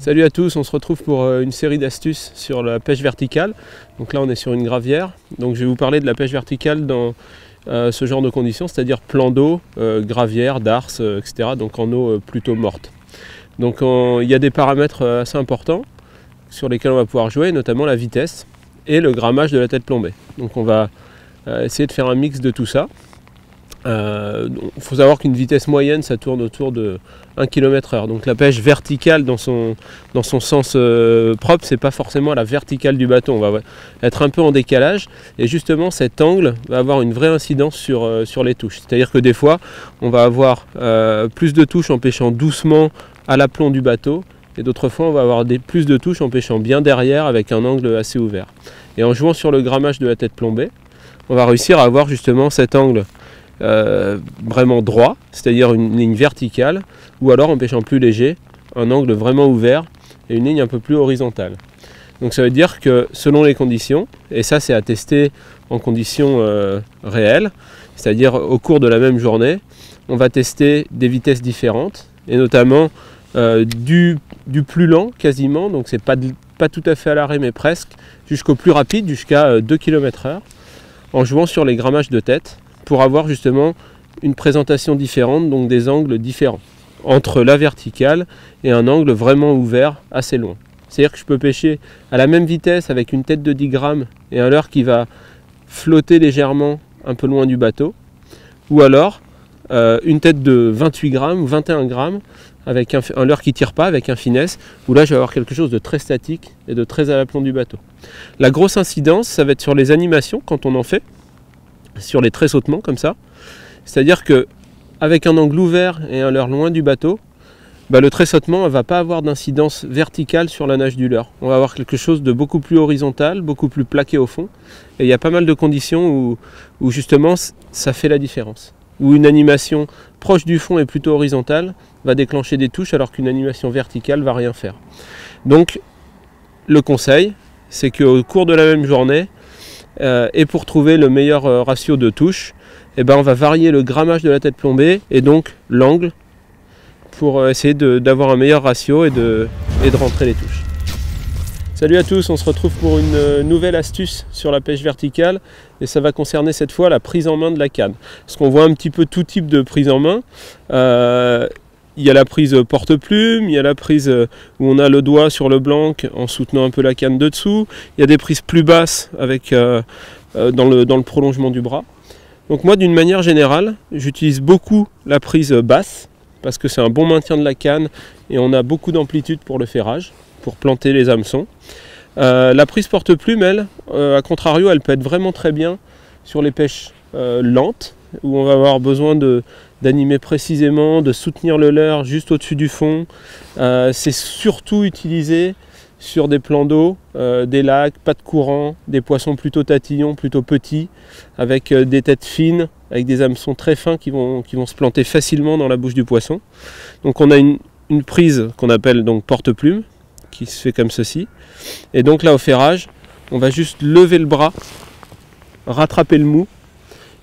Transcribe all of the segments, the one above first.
Salut à tous, on se retrouve pour une série d'astuces sur la pêche verticale. Donc là on est sur une gravière, donc je vais vous parler de la pêche verticale dans ce genre de conditions, c'est-à-dire plan d'eau, gravière, darse, etc. Donc en eau plutôt morte. Donc il y a des paramètres assez importants sur lesquels on va pouvoir jouer, notamment la vitesse et le grammage de la tête plombée. Donc on va essayer de faire un mix de tout ça. Il faut savoir qu'une vitesse moyenne ça tourne autour de 1 km/h. Donc la pêche verticale dans son sens propre, c'est pas forcément la verticale du bateau, on va être un peu en décalage et justement cet angle va avoir une vraie incidence sur les touches. C'est à dire que des fois on va avoir plus de touches en pêchant doucement à l'aplomb du bateau et d'autres fois on va avoir plus de touches en pêchant bien derrière avec un angle assez ouvert. Et en jouant sur le grammage de la tête plombée, on va réussir à avoir justement cet angle vraiment droit, c'est-à-dire une ligne verticale, ou alors en pêchant plus léger, un angle vraiment ouvert et une ligne un peu plus horizontale. Donc ça veut dire que selon les conditions, et ça c'est à tester en conditions réelles, c'est-à-dire au cours de la même journée, on va tester des vitesses différentes, et notamment du plus lent quasiment, donc c'est pas tout à fait à l'arrêt mais presque, jusqu'au plus rapide, jusqu'à 2 km/h, en jouant sur les grammages de tête, pour avoir justement une présentation différente, donc des angles différents entre la verticale et un angle vraiment ouvert assez loin. C'est-à-dire que je peux pêcher à la même vitesse avec une tête de 10 grammes et un leurre qui va flotter légèrement un peu loin du bateau, ou alors une tête de 28 grammes ou 21 grammes avec un leurre qui ne tire pas, avec un finesse, où là je vais avoir quelque chose de très statique et de très à l'aplomb du bateau. La grosse incidence, ça va être sur les animations quand on en fait, sur les tressautements comme ça, c'est-à-dire que avec un angle ouvert et un leurre loin du bateau, le tressautement ne va pas avoir d'incidence verticale sur la nage du leurre. On va avoir quelque chose de beaucoup plus horizontal, beaucoup plus plaqué au fond, et il y a pas mal de conditions où justement ça fait la différence. Où une animation proche du fond et plutôt horizontale va déclencher des touches alors qu'une animation verticale va rien faire. Donc le conseil, c'est qu'au cours de la même journée, et pour trouver le meilleur ratio de touches, on va varier le grammage de la tête plombée et donc l'angle pour essayer d'avoir un meilleur ratio et de rentrer les touches. Salut à tous, on se retrouve pour une nouvelle astuce sur la pêche verticale et ça va concerner cette fois la prise en main de la canne. Parce qu'on voit un petit peu tout type de prise en main. Il y a la prise porte-plume, il y a la prise où on a le doigt sur le blanc en soutenant un peu la canne de dessous. Il y a des prises plus basses avec, dans le prolongement du bras. Donc moi d'une manière générale, j'utilise beaucoup la prise basse parce que c'est un bon maintien de la canne et on a beaucoup d'amplitude pour le ferrage, pour planter les hameçons. La prise porte-plume, elle, à contrario, elle peut être vraiment très bien sur les pêches lentes, où on va avoir besoin d'animer précisément, de soutenir le leurre juste au-dessus du fond. C'est surtout utilisé sur des plans d'eau, des lacs, pas de courant, des poissons plutôt tatillons, plutôt petits, avec des têtes fines, avec des hameçons très fins qui vont se planter facilement dans la bouche du poisson. Donc on a une prise qu'on appelle donc porte-plume, qui se fait comme ceci. Et donc là au ferrage, on va juste lever le bras, rattraper le mou,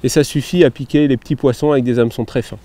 et ça suffit à piquer les petits poissons avec des hameçons très fins.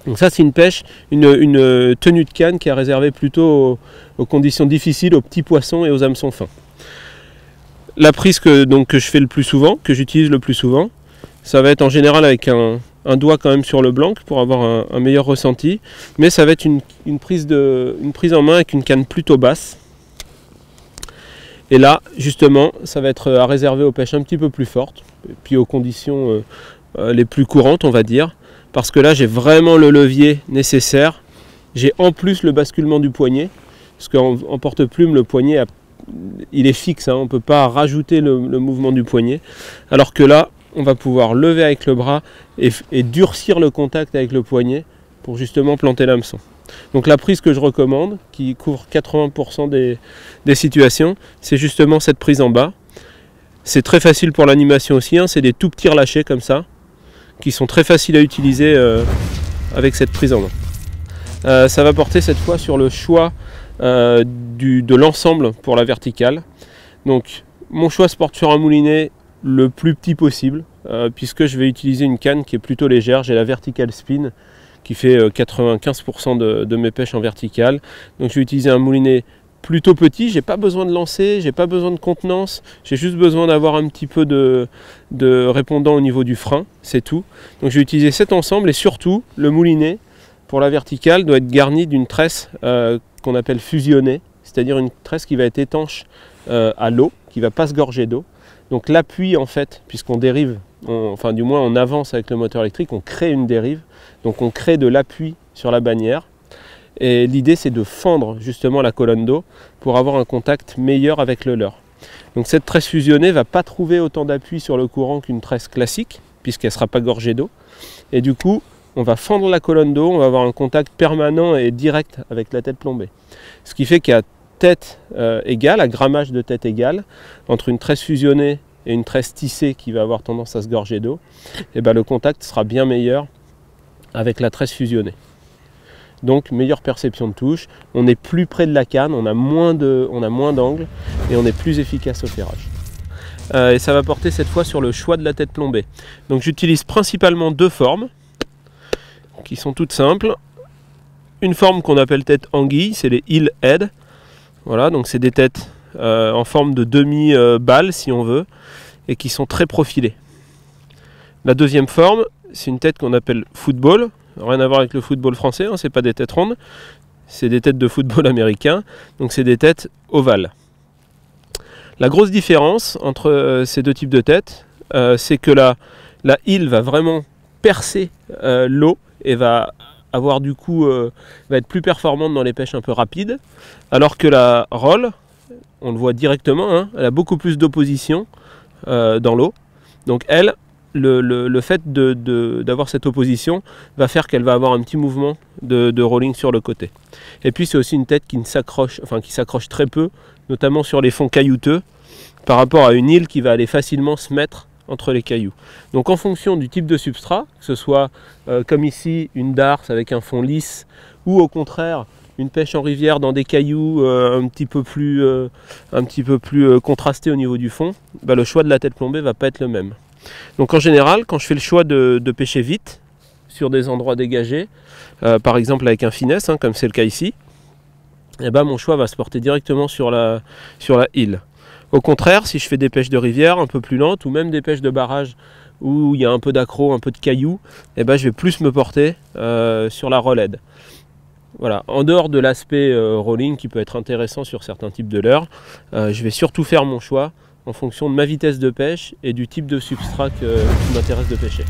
Donc ça c'est une pêche, une tenue de canne qui est réservée plutôt aux conditions difficiles, aux petits poissons et aux hameçons fins. La prise que je fais le plus souvent, que j'utilise le plus souvent, ça va être en général avec un doigt quand même sur le blanc pour avoir un meilleur ressenti, mais ça va être une prise en main avec une canne plutôt basse. Et là justement ça va être à réserver aux pêches un petit peu plus fortes, et puis aux conditions les plus courantes on va dire, parce que là j'ai vraiment le levier nécessaire. J'ai en plus le basculement du poignet, parce qu'en porte-plume le poignet il est fixe, on ne peut pas rajouter le mouvement du poignet, alors que là on va pouvoir lever avec le bras et durcir le contact avec le poignet pour justement planter l'hameçon. Donc la prise que je recommande, qui couvre 80% des situations, c'est justement cette prise en bas. C'est très facile pour l'animation aussi, c'est des tout petits relâchés comme ça, qui sont très faciles à utiliser avec cette prise en main. Ça va porter cette fois sur le choix de l'ensemble pour la verticale. Donc mon choix se porte sur un moulinet le plus petit possible, puisque je vais utiliser une canne qui est plutôt légère. J'ai la Vertical Spin qui fait 95% de mes pêches en verticale. Donc je vais utiliser un moulinet plutôt petit, j'ai pas besoin de lancer, j'ai pas besoin de contenance, j'ai juste besoin d'avoir un petit peu de répondant au niveau du frein, c'est tout. Donc je vais utiliser cet ensemble et surtout le moulinet pour la verticale doit être garni d'une tresse qu'on appelle fusionnée, c'est-à-dire une tresse qui va être étanche à l'eau, qui ne va pas se gorger d'eau. Donc l'appui en fait, puisqu'on dérive, enfin du moins on avance avec le moteur électrique, on crée une dérive, donc on crée de l'appui sur la bannière. Et l'idée c'est de fendre justement la colonne d'eau pour avoir un contact meilleur avec le leurre. Donc cette tresse fusionnée ne va pas trouver autant d'appui sur le courant qu'une tresse classique, puisqu'elle ne sera pas gorgée d'eau. Et du coup, on va fendre la colonne d'eau, on va avoir un contact permanent et direct avec la tête plombée. Ce qui fait qu'à tête égale, à grammage de tête égale, entre une tresse fusionnée et une tresse tissée qui va avoir tendance à se gorger d'eau, et ben le contact sera bien meilleur avec la tresse fusionnée. Donc meilleure perception de touche, on est plus près de la canne, on a moins d'angle et on est plus efficace au ferrage. Et ça va porter cette fois sur le choix de la tête plombée. Donc j'utilise principalement deux formes qui sont toutes simples. Une forme qu'on appelle tête anguille, c'est les heel head. Voilà, donc c'est des têtes en forme de demi-balle si on veut, et qui sont très profilées. La deuxième forme, c'est une tête qu'on appelle football. Rien à voir avec le football français, hein, c'est pas des têtes rondes, c'est des têtes de football américain, donc c'est des têtes ovales. La grosse différence entre ces deux types de têtes, c'est que la heel va vraiment percer l'eau et va avoir du coup va être plus performante dans les pêches un peu rapides, alors que la roll, on le voit directement, hein, elle a beaucoup plus d'opposition dans l'eau, donc elle, le fait d'avoir cette opposition va faire qu'elle va avoir un petit mouvement de rolling sur le côté. Et puis c'est aussi une tête qui s'accroche très peu, notamment sur les fonds caillouteux, par rapport à une île qui va aller facilement se mettre entre les cailloux. Donc en fonction du type de substrat, que ce soit comme ici une darse avec un fond lisse, ou au contraire une pêche en rivière dans des cailloux un petit peu plus contrastés au niveau du fond, bah, le choix de la tête plombée va pas être le même. Donc en général, quand je fais le choix de pêcher vite, sur des endroits dégagés, par exemple avec un finesse, hein, comme c'est le cas ici, et ben mon choix va se porter directement sur la île. Au contraire, si je fais des pêches de rivière un peu plus lentes, ou même des pêches de barrage où il y a un peu d'accro, un peu de cailloux, et ben je vais plus me porter sur la rollhead. Voilà. En dehors de l'aspect rolling qui peut être intéressant sur certains types de leurres, je vais surtout faire mon choix en fonction de ma vitesse de pêche et du type de substrat qui m'intéresse de pêcher.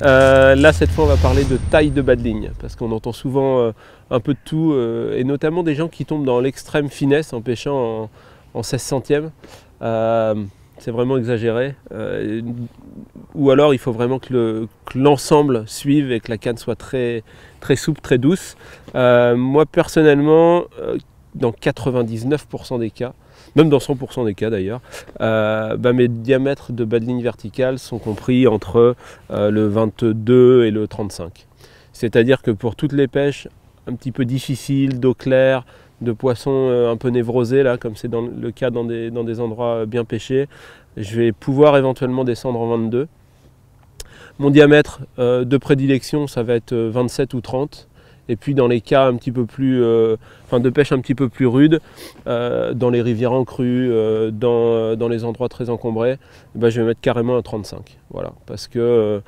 Là cette fois on va parler de taille de bas de ligne, parce qu'on entend souvent un peu de tout, et notamment des gens qui tombent dans l'extrême finesse en pêchant en 16 centièmes. C'est vraiment exagéré, ou alors il faut vraiment que l'ensemble suive et que la canne soit très, très souple, très douce. Moi personnellement, dans 99% des cas, même dans 100% des cas d'ailleurs, mes diamètres de bas de ligne verticale sont compris entre le 22 et le 35. C'est-à-dire que pour toutes les pêches un petit peu difficiles, d'eau claire, de poissons un peu névrosés, là, comme c'est le cas dans des endroits bien pêchés, je vais pouvoir éventuellement descendre en 22. Mon diamètre de prédilection, ça va être 27 ou 30. Et puis dans les cas un petit peu plus, de pêche un petit peu plus rude, dans les rivières en crue, dans les endroits très encombrés, je vais mettre carrément un 35. Voilà, parce que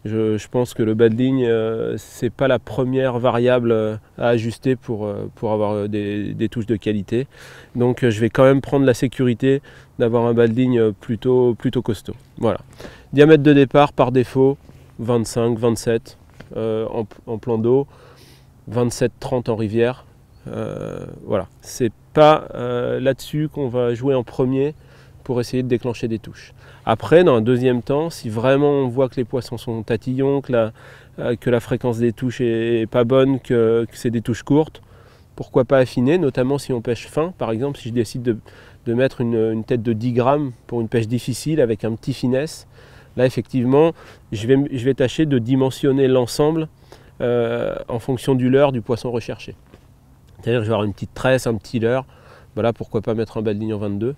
je pense que le bas de ligne, c'est pas la première variable à ajuster pour avoir des touches de qualité. Donc je vais quand même prendre la sécurité d'avoir un bas de ligne plutôt costaud. Voilà. Diamètre de départ par défaut, 25, 27 en plan d'eau. 27-30 en rivière, voilà, c'est pas là-dessus qu'on va jouer en premier pour essayer de déclencher des touches. Après, dans un deuxième temps, si vraiment on voit que les poissons sont tatillons, que la fréquence des touches est pas bonne, que c'est des touches courtes, pourquoi pas affiner, notamment si on pêche fin. Par exemple, si je décide de mettre une tête de 10 grammes pour une pêche difficile avec un petit finesse, là effectivement, je vais tâcher de dimensionner l'ensemble en fonction du leurre du poisson recherché. C'est-à-dire que je vais avoir une petite tresse, un petit leurre, voilà, pourquoi pas mettre un bas de ligne en 22.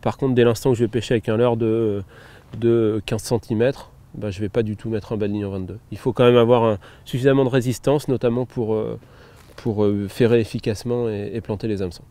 Par contre, dès l'instant que je vais pêcher avec un leurre de 15 cm, je ne vais pas du tout mettre un bas de ligne en 22. Il faut quand même avoir suffisamment de résistance, notamment pour ferrer efficacement et planter les hameçons.